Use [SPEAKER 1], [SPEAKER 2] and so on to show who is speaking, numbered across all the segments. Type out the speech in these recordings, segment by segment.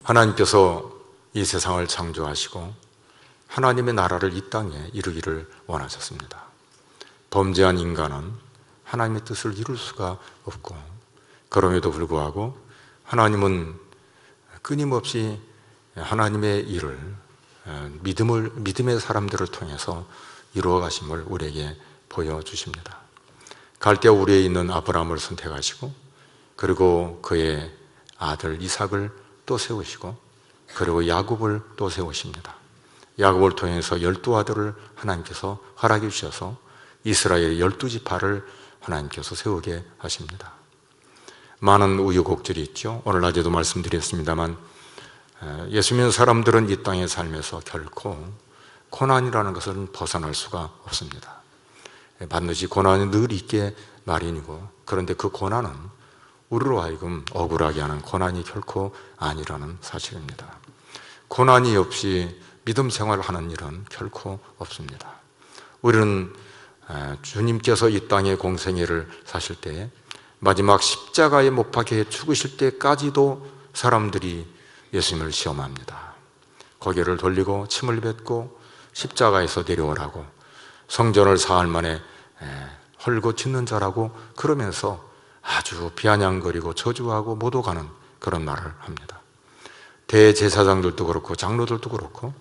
[SPEAKER 1] 하나님께서 이 세상을 창조하시고 하나님의 나라를 이 땅에 이루기를 원하셨습니다. 범죄한 인간은 하나님의 뜻을 이룰 수가 없고, 그럼에도 불구하고 하나님은 끊임없이 하나님의 일을 믿음의 사람들을 통해서 이루어 가심을 우리에게 보여주십니다. 갈대아 우리에 있는 아브라함을 선택하시고, 그리고 그의 아들 이삭을 또 세우시고, 그리고 야곱을 또 세우십니다. 야곱을 통해서 12아들을 하나님께서 허락해 주셔서 이스라엘의 12지파를 하나님께서 세우게 하십니다. 많은 우여곡절이 있죠. 오늘 낮에도 말씀드렸습니다만, 예수 믿는 사람들은 이 땅에 살면서 결코 고난이라는 것은 벗어날 수가 없습니다. 반드시 고난이 늘 있게 마련이고, 그런데 그 고난은 우리로 하여금 억울하게 하는 고난이 결코 아니라는 사실입니다. 고난이 없이 믿음 생활을 하는 일은 결코 없습니다. 우리는 주님께서 이 땅의 공생애를 사실 때 마지막 십자가에 못 박혀 죽으실 때까지도 사람들이 예수님을 시험합니다. 고개를 돌리고 침을 뱉고 십자가에서 내려오라고, 성전을 사흘 만에 헐고 짓는 자라고 그러면서 아주 비아냥거리고 저주하고 모독하는 그런 말을 합니다. 대제사장들도 그렇고 장로들도 그렇고,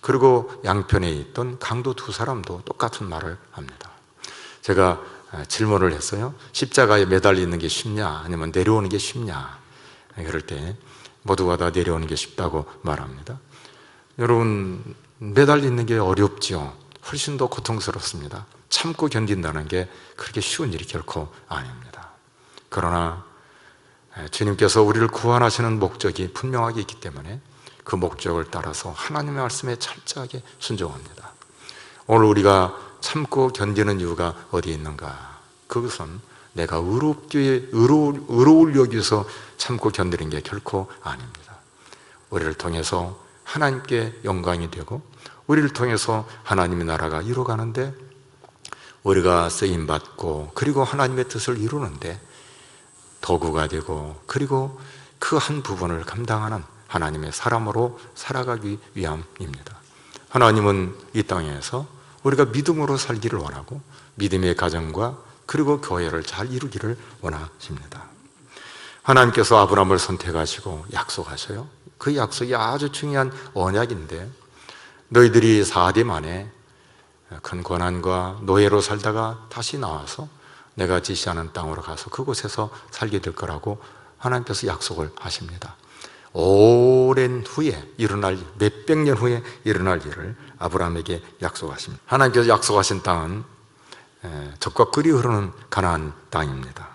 [SPEAKER 1] 그리고 양편에 있던 강도 두 사람도 똑같은 말을 합니다. 제가 질문을 했어요. 십자가에 매달리는 게 쉽냐 아니면 내려오는 게 쉽냐? 그럴 때 모두가 다 내려오는 게 쉽다고 말합니다. 여러분, 매달리는 게 어렵지요. 훨씬 더 고통스럽습니다. 참고 견딘다는 게 그렇게 쉬운 일이 결코 아닙니다. 그러나 주님께서 우리를 구원하시는 목적이 분명하게 있기 때문에 그 목적을 따라서 하나님의 말씀에 철저하게 순종합니다. 오늘 우리가 참고 견디는 이유가 어디에 있는가? 그것은 내가 의로울 여기서 참고 견디는 게 결코 아닙니다. 우리를 통해서 하나님께 영광이 되고, 우리를 통해서 하나님의 나라가 이루어가는데, 우리가 쓰임받고 그리고 하나님의 뜻을 이루는데 도구가 되고, 그리고 그 한 부분을 감당하는 하나님의 사람으로 살아가기 위함입니다. 하나님은 이 땅에서 우리가 믿음으로 살기를 원하고, 믿음의 가정과 그리고 교회를 잘 이루기를 원하십니다. 하나님께서 아브라함을 선택하시고 약속하셔요. 그 약속이 아주 중요한 언약인데, 너희들이 4대 만에 큰 고난과 노예로 살다가 다시 나와서 내가 지시하는 땅으로 가서 그곳에서 살게 될 거라고 하나님께서 약속을 하십니다. 오랜 후에 일어날, 몇백 년 후에 일어날 일을 아브라함에게 약속하십니다. 하나님께서 약속하신 땅은 젖과 꿀이 흐르는 가나안 땅입니다.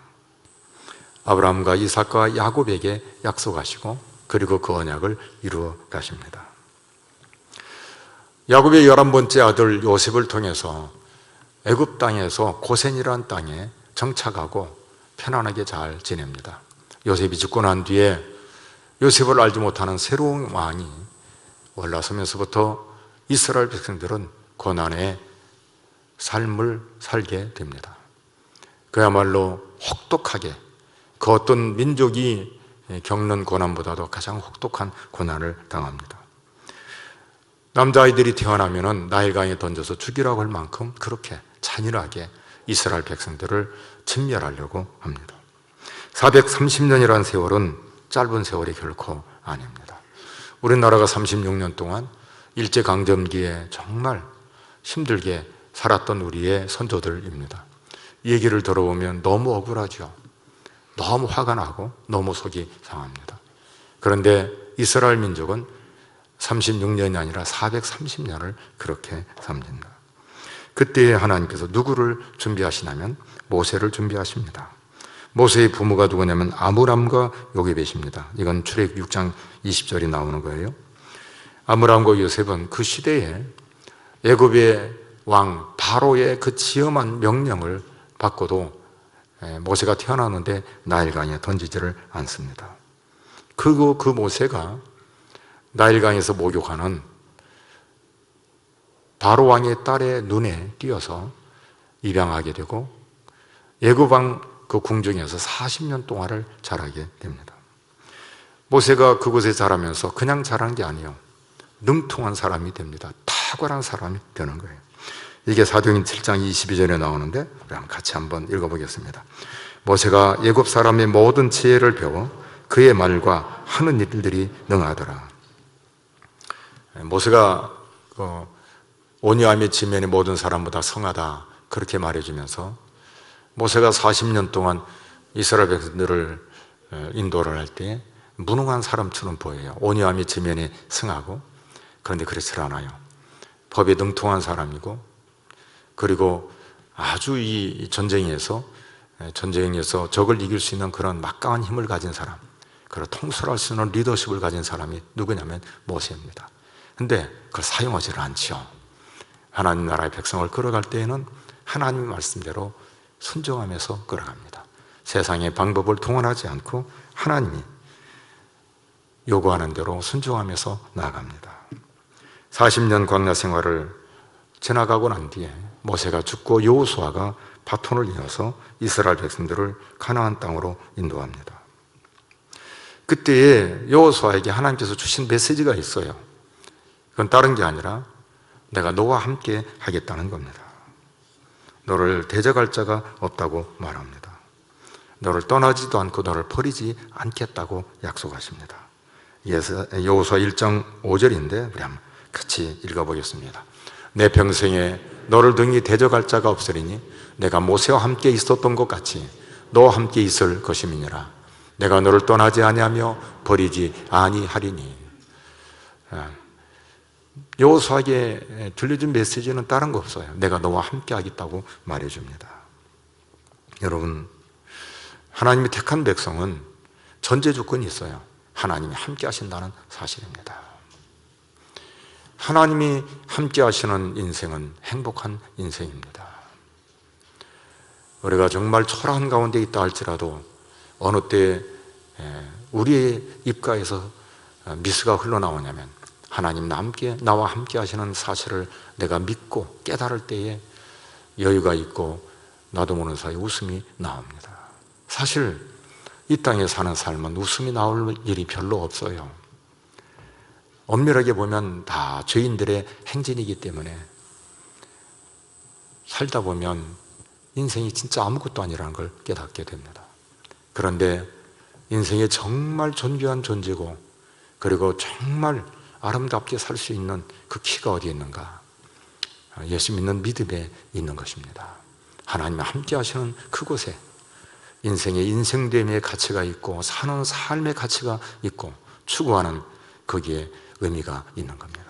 [SPEAKER 1] 아브라함과 이삭과 야곱에게 약속하시고, 그리고 그 언약을 이루어 가십니다. 야곱의 11번째 아들 요셉을 통해서 애굽 땅에서 고센이라는 땅에 정착하고 편안하게 잘 지냅니다. 요셉이 죽고 난 뒤에 요셉을 알지 못하는 새로운 왕이 올라서면서부터 이스라엘 백성들은 고난의 삶을 살게 됩니다. 그야말로 혹독하게, 그 어떤 민족이 겪는 고난보다도 가장 혹독한 고난을 당합니다. 남자아이들이 태어나면 나일강에 던져서 죽이라고 할 만큼 그렇게 잔인하게 이스라엘 백성들을 진멸하려고 합니다. 430년이라는 세월은 짧은 세월이 결코 아닙니다. 우리나라가 36년 동안 일제강점기에 정말 힘들게 살았던 우리의 선조들입니다. 이 얘기를 들어보면 너무 억울하죠. 너무 화가 나고 너무 속이 상합니다. 그런데 이스라엘 민족은 36년이 아니라 430년을 그렇게 삽니다. 그때 하나님께서 누구를 준비하시냐면 모세를 준비하십니다. 모세의 부모가 누구냐면 아므람과 요셉이십니다. 이건 출애굽 6장 20절이 나오는 거예요. 아므람과 요셉은 그 시대에 애굽의 왕 바로의 그 지엄한 명령을 받고도 모세가 태어나는데 나일강에 던지지를 않습니다. 그리고 그 모세가 나일강에서 목욕하는 바로 왕의 딸의 눈에 띄어서 입양하게 되고 애굽 왕 그 궁중에서 40년 동안을 자라게 됩니다. 모세가 그곳에 자라면서 그냥 자란 게 아니에요. 능통한 사람이 됩니다. 탁월한 사람이 되는 거예요. 이게 사도행전 7장 22절에 나오는데 같이 한번 읽어보겠습니다. 모세가 애굽 사람의 모든 지혜를 배워 그의 말과 하는 일들이 능하더라. 모세가 온유함의 지면의 모든 사람보다 성하다 그렇게 말해주면서 모세가 40년 동안 이스라엘 백성들을 인도를 할 때 무능한 사람처럼 보여요. 온유함의 지면에 승하고. 그런데 그렇지 않아요. 법에 능통한 사람이고, 그리고 아주 이 전쟁에서 적을 이길 수 있는 그런 막강한 힘을 가진 사람, 그리고 통솔할 수 있는 리더십을 가진 사람이 누구냐면 모세입니다. 근데 그걸 사용하지를 않죠. 하나님 나라의 백성을 끌어갈 때에는 하나님 말씀대로 순종하면서 끌어갑니다. 세상의 방법을 동원하지 않고 하나님이 요구하는 대로 순종하면서 나아갑니다. 40년 광야 생활을 지나가고 난 뒤에 모세가 죽고 여호수아가 바톤을 이어서 이스라엘 백성들을 가나안 땅으로 인도합니다. 그때에 여호수아에게 하나님께서 주신 메시지가 있어요. 그건 다른 게 아니라 내가 너와 함께 하겠다는 겁니다. 너를 대적할 자가 없다고 말합니다. 너를 떠나지도 않고 너를 버리지 않겠다고 약속하십니다. 여호수아 1장 5절인데 우리 한번 같이 읽어보겠습니다. 내 평생에 너를 등이 대적할 자가 없으리니 내가 모세와 함께 있었던 것 같이 너와 함께 있을 것임이니라. 내가 너를 떠나지 아니하며 버리지 아니하리니. 여호수아에게 들려준 메시지는 다른 거 없어요. 내가 너와 함께 하겠다고 말해줍니다. 여러분, 하나님이 택한 백성은 전제 조건이 있어요. 하나님이 함께 하신다는 사실입니다. 하나님이 함께 하시는 인생은 행복한 인생입니다. 우리가 정말 초라한 가운데 있다 할지라도 어느 때 우리의 입가에서 미스가 흘러나오냐면 하나님 나와 함께 하시는 사실을 내가 믿고 깨달을 때에 여유가 있고 나도 모르는 사이에 웃음이 나옵니다. 사실 이 땅에 사는 삶은 웃음이 나올 일이 별로 없어요. 엄밀하게 보면 다 죄인들의 행진이기 때문에 살다 보면 인생이 진짜 아무것도 아니라는 걸 깨닫게 됩니다. 그런데 인생에 정말 존귀한 존재고 그리고 정말 아름답게 살 수 있는 그 키가 어디에 있는가? 예수 믿는 믿음에 있는 것입니다. 하나님과 함께 하시는 그곳에 인생의 인생됨의 가치가 있고 사는 삶의 가치가 있고 추구하는 거기에 의미가 있는 겁니다.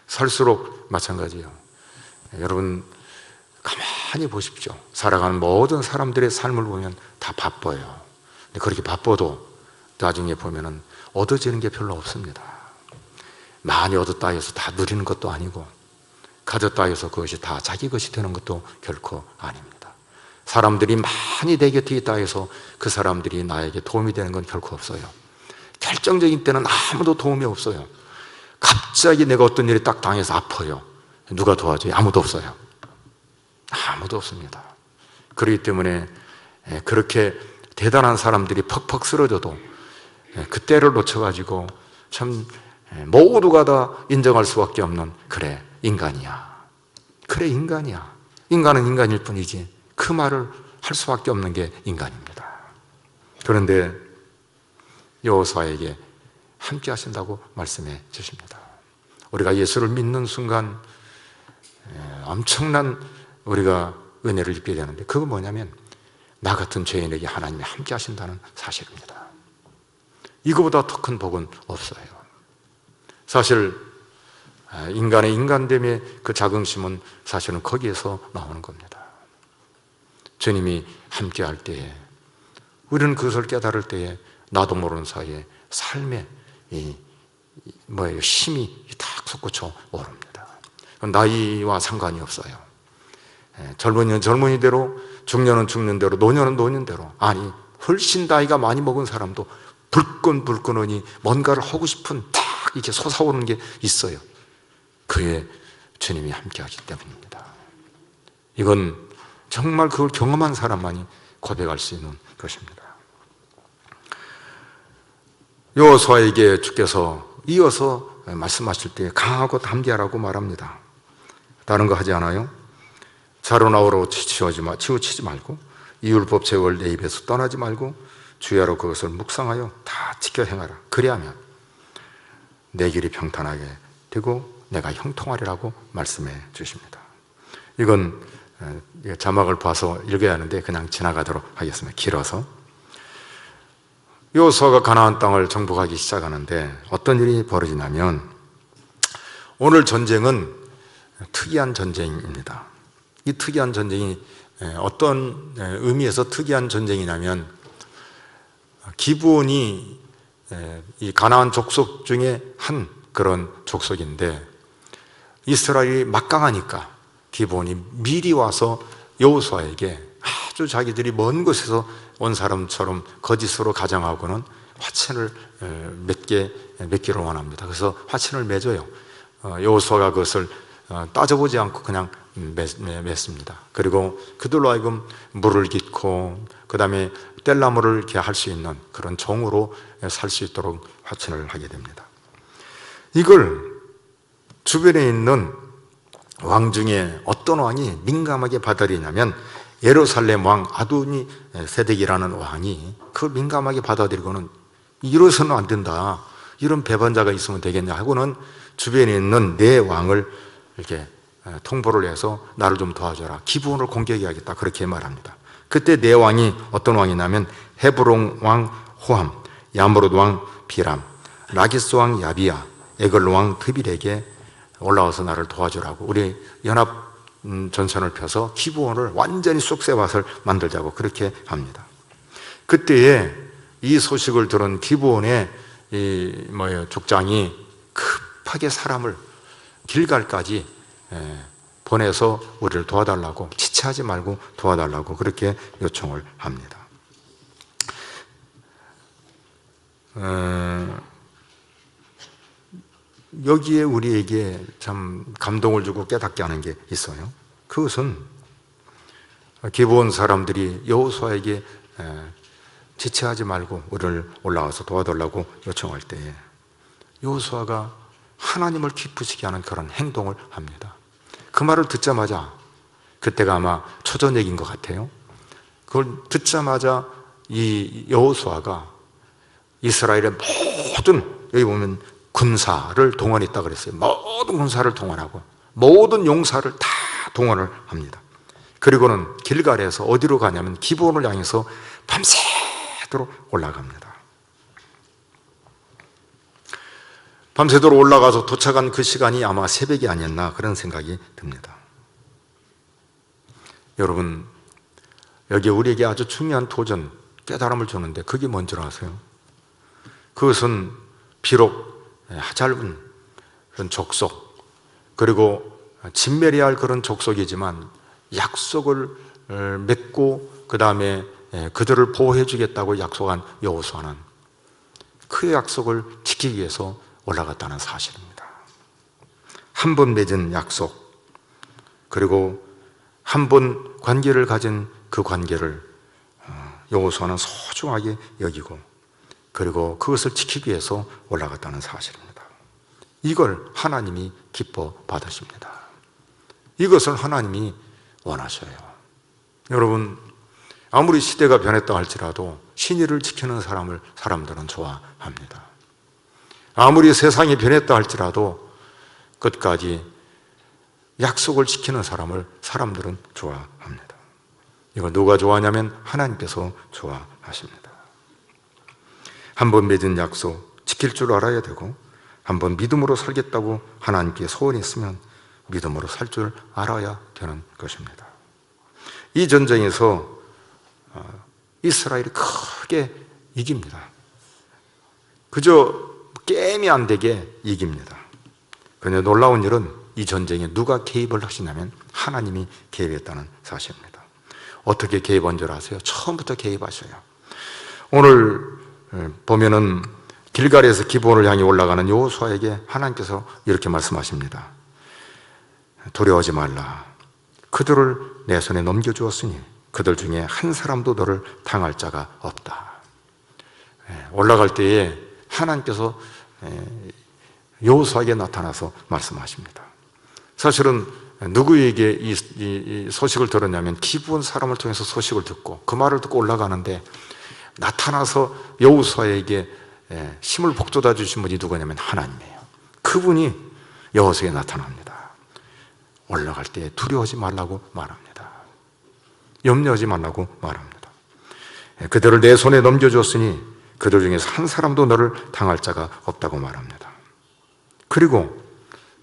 [SPEAKER 1] 살수록 마찬가지예요. 여러분 가만히 보십시오. 살아가는 모든 사람들의 삶을 보면 다 바빠요. 근데 그렇게 바빠도 나중에 보면은 얻어지는 게 별로 없습니다. 많이 얻었다 해서 다 누리는 것도 아니고 가졌다 해서 그것이 다 자기 것이 되는 것도 결코 아닙니다. 사람들이 많이 내 곁에 있다 해서 그 사람들이 나에게 도움이 되는 건 결코 없어요. 결정적인 때는 아무도 도움이 없어요. 갑자기 내가 어떤 일이 딱 당해서 아파요. 누가 도와줘요? 아무도 없어요. 아무도 없습니다. 그렇기 때문에 그렇게 대단한 사람들이 퍽퍽 쓰러져도 그 때를 놓쳐가지고 참 모두가 다 인정할 수밖에 없는 그래 인간이야. 그래 인간이야. 인간은 인간일 뿐이지 그 말을 할 수밖에 없는 게 인간입니다. 그런데 여호수아에게 함께 하신다고 말씀해 주십니다. 우리가 예수를 믿는 순간 엄청난 우리가 은혜를 입게 되는데 그건 뭐냐면 나 같은 죄인에게 하나님이 함께 하신다는 사실입니다. 이거보다 더 큰 복은 없어요. 사실 인간의 인간됨의 그 자긍심은 사실은 거기에서 나오는 겁니다. 주님이 함께 할 때에 우리는 그것을 깨달을 때에 나도 모르는 사이에 삶의 힘이 탁 솟구쳐 오릅니다. 나이와 상관이 없어요. 젊은이는 젊은이대로, 중년은 중년대로, 노년은 노년대로, 아니 훨씬 나이가 많이 먹은 사람도 불끈불끈하니 뭔가를 하고 싶은 탁 이렇게 솟아오르는 게 있어요. 그의 주님이 함께하기 때문입니다. 이건 정말 그걸 경험한 사람만이 고백할 수 있는 것입니다. 여호수아에게 주께서 이어서 말씀하실 때 강하고 담대하라고 말합니다. 다른 거 하지 않아요? 자로나오로 치우치지 말고 이율법 제월 내 입에서 떠나지 말고 주야로 그것을 묵상하여 다 지켜 행하라. 그리하면 내 길이 평탄하게 되고 내가 형통하리라고 말씀해 주십니다. 이건 자막을 봐서 읽어야 하는데 그냥 지나가도록 하겠습니다. 길어서. 여호수아가 가나안 땅을 정복하기 시작하는데 어떤 일이 벌어지냐면, 오늘 전쟁은 특이한 전쟁입니다. 이 특이한 전쟁이 어떤 의미에서 특이한 전쟁이냐면, 기브온이 이 가나안 족속 중에 한 그런 족속인데, 이스라엘이 막강하니까 기브온이 미리 와서 여호수아에게 아주 자기들이 먼 곳에서 온 사람처럼 거짓으로 가정하고는 화친을 맺기를 원합니다. 그래서 화친을 맺어요. 여호수아가 그것을 따져보지 않고 그냥 맺습니다. 그리고 그들로 하여금 물을 깃고 그 다음에 뗄나무를 이렇게 할 수 있는 그런 종으로 살 수 있도록 화친을 하게 됩니다. 이걸 주변에 있는 왕 중에 어떤 왕이 민감하게 받아들이냐면, 예루살렘 왕 아도니 세덱이라는 왕이 그걸 민감하게 받아들이고는 이러서는 안 된다, 이런 배반자가 있으면 되겠냐 하고는 주변에 있는 네 왕을 이렇게 통보를 해서 나를 좀 도와줘라, 기브온을 공격해야겠다, 그렇게 말합니다. 그때 네 왕이 어떤 왕이냐면 헤브론 왕 호함, 야므롯 왕 비람, 라기스 왕 야비야, 에글 왕 드빌에게 올라와서 나를 도와주라고, 우리 연합 전선을 펴서 기브온을 완전히 쑥새밭을 만들자고 그렇게 합니다. 그때에 이 소식을 들은 기브온의 족장이 급하게 사람을 길갈까지 보내서 우리를 도와달라고, 지체하지 말고 도와달라고 그렇게 요청을 합니다. 여기에 우리에게 참 감동을 주고 깨닫게 하는 게 있어요. 그것은 기브온 사람들이 여호수아에게 지체하지 말고 우리를 올라와서 도와달라고 요청할 때에 여호수아가 하나님을 기쁘시게 하는 그런 행동을 합니다. 그 말을 듣자마자, 그때가 아마 초저녁인 것 같아요. 그걸 듣자마자 이 여호수아가 이스라엘의 모든, 여기 보면 군사를 동원했다 그랬어요. 모든 군사를 동원하고 모든 용사를 다 동원을 합니다. 그리고는 길갈에서 어디로 가냐면 기브온을 향해서 밤새도록 올라갑니다. 밤새도록 올라가서 도착한 그 시간이 아마 새벽이 아니었나 그런 생각이 듭니다. 여러분, 여기 우리에게 아주 중요한 도전, 깨달음을 주는데 그게 뭔지 아세요? 그것은 비록 짧은 그런 족속, 그리고 진멸해야 할 그런 족속이지만 약속을 맺고 그 다음에 그들을 보호해 주겠다고 약속한 여호수아는 그 약속을 지키기 위해서 올라갔다는 사실입니다. 한 번 맺은 약속, 그리고 한 번 관계를 가진 그 관계를 여호수아는 소중하게 여기고, 그리고 그것을 지키기 위해서 올라갔다는 사실입니다. 이걸 하나님이 기뻐 받으십니다. 이것을 하나님이 원하셔요. 여러분, 아무리 시대가 변했다 할지라도 신의를 지키는 사람들은 좋아합니다. 아무리 세상이 변했다 할지라도 끝까지 약속을 지키는 사람들은 좋아합니다. 이걸 누가 좋아하냐면 하나님께서 좋아하십니다. 한 번 맺은 약속 지킬 줄 알아야 되고, 한 번 믿음으로 살겠다고 하나님께 소원했으면 믿음으로 살 줄 알아야 되는 것입니다. 이 전쟁에서 이스라엘이 크게 이깁니다. 그저 게임이 안 되게 이깁니다. 그런데 놀라운 일은 이 전쟁에 누가 개입을 하시냐면 하나님이 개입했다는 사실입니다. 어떻게 개입한 줄 아세요? 처음부터 개입하셔요. 오늘 보면은 길갈에서 기브온을 향해 올라가는 여호수아에게 하나님께서 이렇게 말씀하십니다. 두려워하지 말라. 그들을 내 손에 넘겨주었으니 그들 중에 한 사람도 너를 당할 자가 없다. 올라갈 때에 하나님께서 여호수아에게 나타나서 말씀하십니다. 사실은 누구에게 이 소식을 들었냐면 기브온 사람을 통해서 소식을 듣고 그 말을 듣고 올라가는데 나타나서 여호수아에게 힘을 북돋아 주신 분이 누구냐면 하나님이에요. 그분이 여호수아에 나타납니다. 올라갈 때 두려워하지 말라고 말합니다. 염려하지 말라고 말합니다. 그들을 내 손에 넘겨줬으니 그들 중에서 한 사람도 너를 당할 자가 없다고 말합니다. 그리고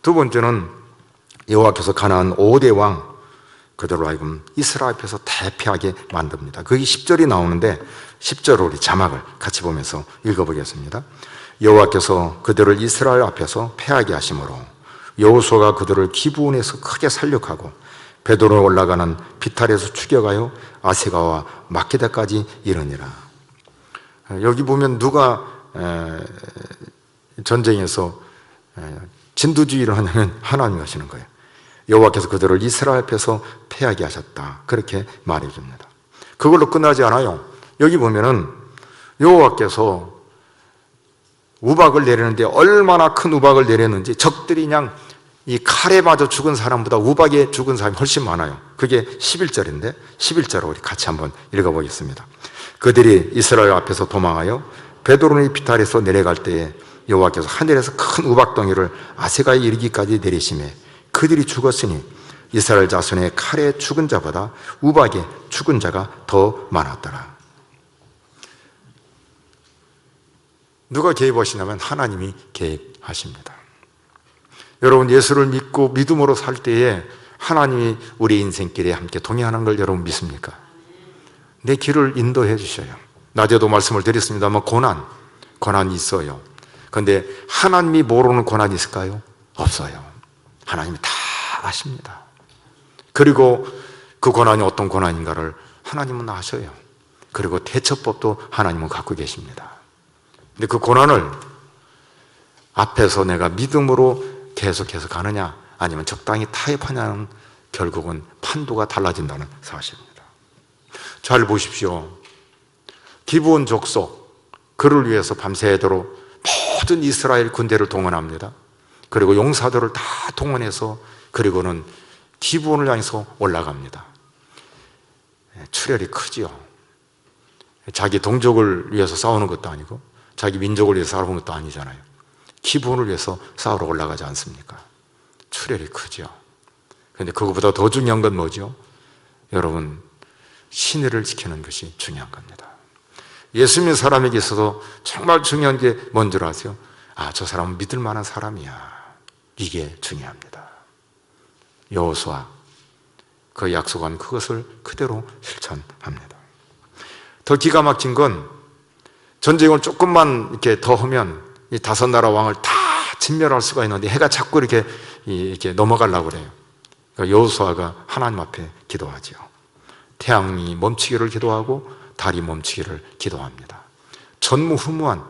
[SPEAKER 1] 두 번째는 여호와께서 가나안 5대 왕 그들로 하여금 이스라엘 앞에서 대피하게 만듭니다. 그게 10절이 나오는데 10절을 우리 자막을 같이 보면서 읽어보겠습니다. 여호와께서 그들을 이스라엘 앞에서 패하게 하심으로 여호수아가 그들을 기브온에서 크게 살육하고 베드로에 올라가는 비탈에서 추격하여 아세가와 막게다까지 이르니라. 여기 보면 누가 전쟁에서 진두지휘를 하냐면 하나님이 하시는 거예요. 여호와께서 그들을 이스라엘 앞에서 패하게 하셨다. 그렇게 말해줍니다. 그걸로 끝나지 않아요. 여기 보면은 여호와께서 우박을 내리는데 얼마나 큰 우박을 내렸는지 적들이 그냥 이 칼에 맞아 죽은 사람보다 우박에 죽은 사람이 훨씬 많아요. 그게 11절인데 11절을 우리 같이 한번 읽어보겠습니다. 그들이 이스라엘 앞에서 도망하여 베드로의 비탈에서 내려갈 때에 여호와께서 하늘에서 큰 우박덩이를 아세가에 이르기까지 내리시매 그들이 죽었으니 이스라엘 자손의 칼에 죽은 자보다 우박에 죽은 자가 더 많았더라. 누가 개입하시냐면 하나님이 개입하십니다. 여러분 예수를 믿고 믿음으로 살 때에 하나님이 우리 인생길에 함께 동행하는 걸 여러분 믿습니까? 내 길을 인도해 주셔요. 낮에도 말씀을 드렸습니다만 고난이 있어요. 그런데 하나님이 모르는 고난이 있을까요? 없어요. 하나님이 다 아십니다. 그리고 그 고난이 어떤 고난인가를 하나님은 아셔요. 그리고 대처법도 하나님은 갖고 계십니다. 근데 그 고난을 앞에서 내가 믿음으로 계속해서 가느냐 아니면 적당히 타협하냐는 결국은 판도가 달라진다는 사실입니다. 잘 보십시오. 기브온 족속 그를 위해서 밤새도록 모든 이스라엘 군대를 동원합니다. 그리고 용사들을 다 동원해서 그리고는 기브온을 향해서 올라갑니다. 출혈이 크지요. 자기 동족을 위해서 싸우는 것도 아니고 자기 민족을 위해서 싸우는 것도 아니잖아요. 기브온을 위해서 싸우러 올라가지 않습니까? 출혈이 크죠. 그런데 그것보다 더 중요한 건 뭐죠? 여러분, 신의를 지키는 것이 중요한 겁니다. 예수 믿는 사람에게 있어서 정말 중요한 게 뭔 줄 아세요? 아, 저 사람은 믿을 만한 사람이야. 이게 중요합니다. 여호수아 그 약속한 그것을 그대로 실천합니다. 더 기가 막힌 건 전쟁을 조금만 이렇게 더 하면 이 다섯 나라 왕을 다 진멸할 수가 있는데 해가 자꾸 이렇게 넘어가려고 그래요. 그러니까 여호수아가 하나님 앞에 기도하죠. 태양이 멈추기를 기도하고 달이 멈추기를 기도합니다. 전무후무한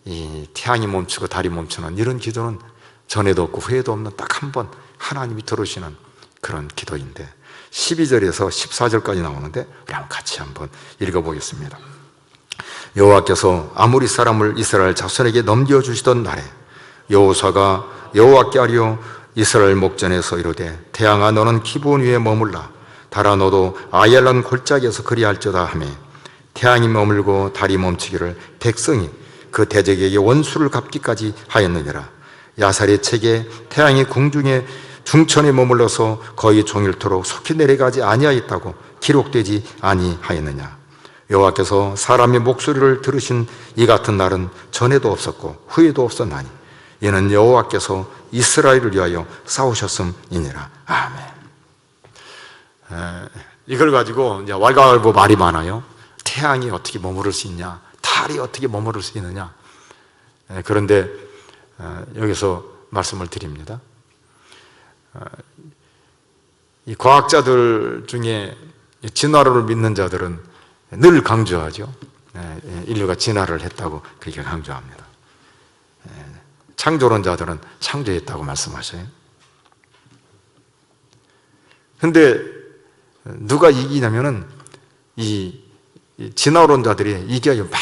[SPEAKER 1] 이 태양이 멈추고 달이 멈추는 이런 기도는 전에도 없고 후에도 없는 딱 한 번 하나님이 들으시는 그런 기도인데 12절에서 14절까지 나오는데 우리 한번 같이 한번 읽어보겠습니다. 여호와께서 아모리 사람을 이스라엘 자손에게 넘겨주시던 날에 여호수아가 여호와께 아뢰어 이스라엘 목전에서 이르되 태양아 너는 기브온 위에 머물라 달아 너도 아얄란 골짜기에서 그리할지어다 하매 태양이 머물고 달이 멈추기를 백성이 그 대적에게 원수를 갚기까지 하였느니라. 야살의 책에 태양이 궁중에 중천에 머물러서 거의 종일토록 속히 내려가지 아니하였다고 기록되지 아니하였느냐. 여호와께서 사람의 목소리를 들으신 이 같은 날은 전에도 없었고 후에도 없었나니 이는 여호와께서 이스라엘을 위하여 싸우셨음이니라. 아멘. 이걸 가지고 이제 왈가왈부 말이 많아요. 태양이 어떻게 머무를 수 있냐, 달이 어떻게 머무를 수 있느냐. 그런데 여기서 말씀을 드립니다. 이 과학자들 중에 진화론을 믿는 자들은 늘 강조하죠. 인류가 진화를 했다고 그렇게 강조합니다. 창조론자들은 창조했다고 말씀하셔요. 근데 누가 이기냐면은 이 진화론자들이 이겨요. 막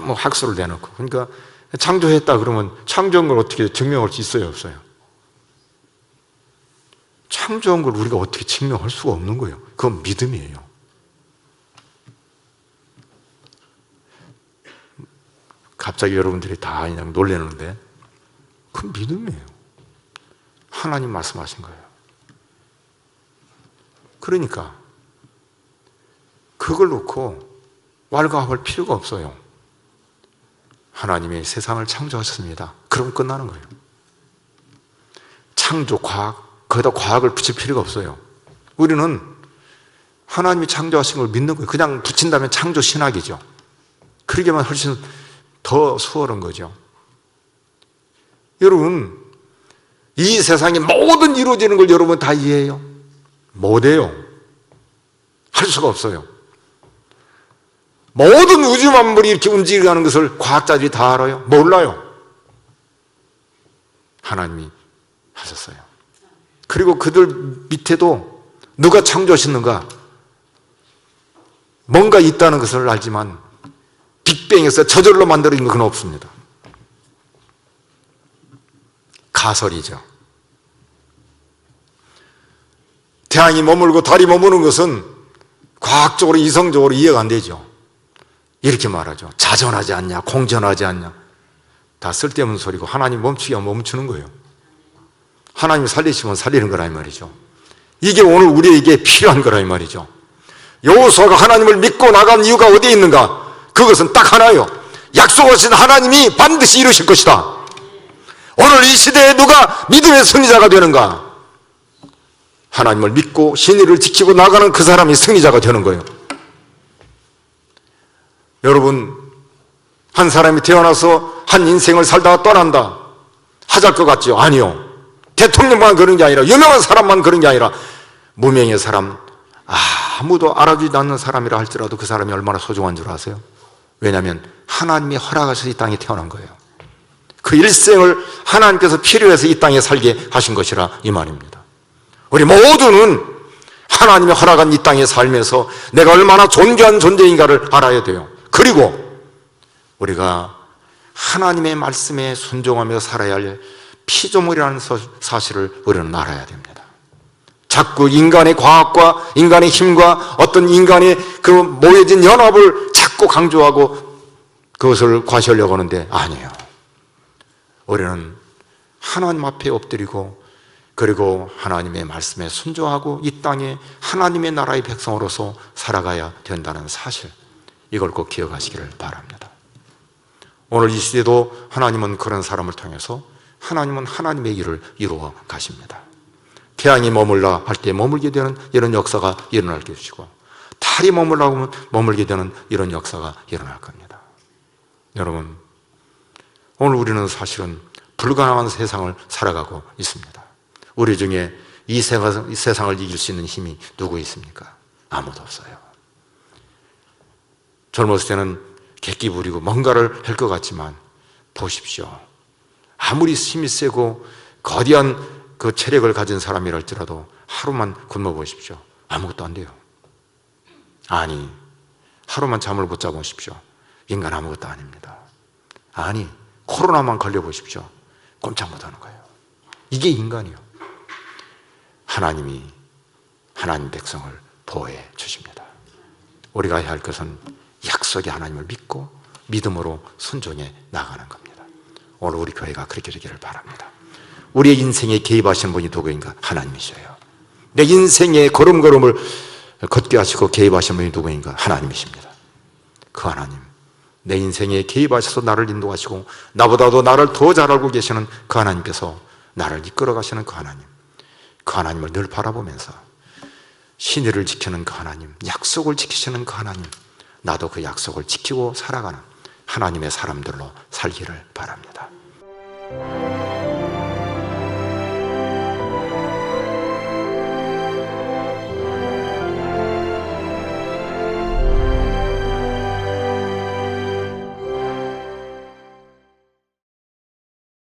[SPEAKER 1] 뭐 학술을 내놓고. 그러니까 창조했다 그러면 창조한 걸 어떻게 증명할 수 있어요, 없어요? 창조한 걸 우리가 어떻게 증명할 수가 없는 거예요. 그건 믿음이에요. 갑자기 여러분들이 다 그냥 놀라는데 그건 믿음이에요. 하나님 말씀하신 거예요. 그러니까 그걸 놓고 왈가왈부할 필요가 없어요. 하나님이 세상을 창조하셨습니다. 그럼 끝나는 거예요. 창조, 과학, 거기다 과학을 붙일 필요가 없어요. 우리는 하나님이 창조하신 걸 믿는 거예요. 그냥 붙인다면 창조 신학이죠. 그러게만 훨씬 더 수월한 거죠. 여러분, 이 세상에 모든 이루어지는 걸 여러분 다 이해해요? 못해요. 할 수가 없어요. 모든 우주 만물이 이렇게 움직이는 것을 과학자들이 다 알아요? 몰라요. 하나님이 하셨어요. 그리고 그들 밑에도 누가 창조하셨는가? 뭔가 있다는 것을 알지만 빅뱅에서 저절로 만들어진 건 없습니다. 가설이죠. 태양이 머물고 달이 머무는 것은 과학적으로 이성적으로 이해가 안 되죠. 이렇게 말하죠. 자전하지 않냐, 공전하지 않냐. 다 쓸데없는 소리고 하나님 멈추기가 멈추는 거예요. 하나님이 살리시면 살리는 거라 이 말이죠. 이게 오늘 우리에게 필요한 거라 이 말이죠. 여호수아가 하나님을 믿고 나간 이유가 어디에 있는가? 그것은 딱 하나예요. 약속하신 하나님이 반드시 이루실 것이다. 오늘 이 시대에 누가 믿음의 승리자가 되는가? 하나님을 믿고 신의를 지키고 나가는 그 사람이 승리자가 되는 거예요. 여러분, 한 사람이 태어나서 한 인생을 살다가 떠난다 하잘 것 같죠? 아니요. 대통령만 그런 게 아니라 유명한 사람만 그런 게 아니라 무명의 사람, 아무도 알아주지 않는 사람이라 할지라도 그 사람이 얼마나 소중한 줄 아세요? 왜냐하면 하나님이 허락하셔서 이 땅에 태어난 거예요. 그 일생을 하나님께서 필요해서 이 땅에 살게 하신 것이라 이 말입니다. 우리 모두는 하나님이 허락한 이 땅에 살면서 내가 얼마나 존귀한 존재인가를 알아야 돼요. 그리고 우리가 하나님의 말씀에 순종하며 살아야 할 피조물이라는 사실을 우리는 알아야 됩니다. 자꾸 인간의 과학과 인간의 힘과 어떤 인간의 그 모여진 연합을 자꾸 강조하고 그것을 과시하려고 하는데 아니에요. 우리는 하나님 앞에 엎드리고 그리고 하나님의 말씀에 순종하고 이 땅에 하나님의 나라의 백성으로서 살아가야 된다는 사실, 이걸 꼭 기억하시기를 바랍니다. 오늘 이 시대도 하나님은 그런 사람을 통해서 하나님은 하나님의 일을 이루어 가십니다. 태양이 머물라 할 때 머물게 되는 이런 역사가 일어날 것이고 달이 머물라고 하면 머물게 되는 이런 역사가 일어날 겁니다. 여러분, 오늘 우리는 사실은 불가능한 세상을 살아가고 있습니다. 우리 중에 이 세상을 이길 수 있는 힘이 누구 있습니까? 아무도 없어요. 젊었을 때는 객기 부리고 뭔가를 할 것 같지만 보십시오. 아무리 힘이 세고 거대한 그 체력을 가진 사람이라 할지라도 하루만 굶어 보십시오. 아무것도 안 돼요. 아니, 하루만 잠을 못 자보십시오. 인간 아무것도 아닙니다. 아니, 코로나만 걸려 보십시오. 꼼짝 못 하는 거예요. 이게 인간이요. 하나님이 하나님 백성을 보호해 주십니다. 우리가 해야 할 것은 약속의 하나님을 믿고 믿음으로 순종해 나가는 겁니다. 오늘 우리 교회가 그렇게 되기를 바랍니다. 우리의 인생에 개입하시는 분이 누구인가? 하나님이셔요. 내 인생의 걸음걸음을 걷게 하시고 개입하시는 분이 누구인가? 하나님이십니다. 그 하나님, 내 인생에 개입하셔서 나를 인도하시고 나보다도 나를 더 잘 알고 계시는 그 하나님께서 나를 이끌어 가시는 그 하나님, 그 하나님을 늘 바라보면서 신의를 지키는 그 하나님, 약속을 지키시는 그 하나님, 나도 그 약속을 지키고 살아가는 하나님의 사람들로 살기를 바랍니다.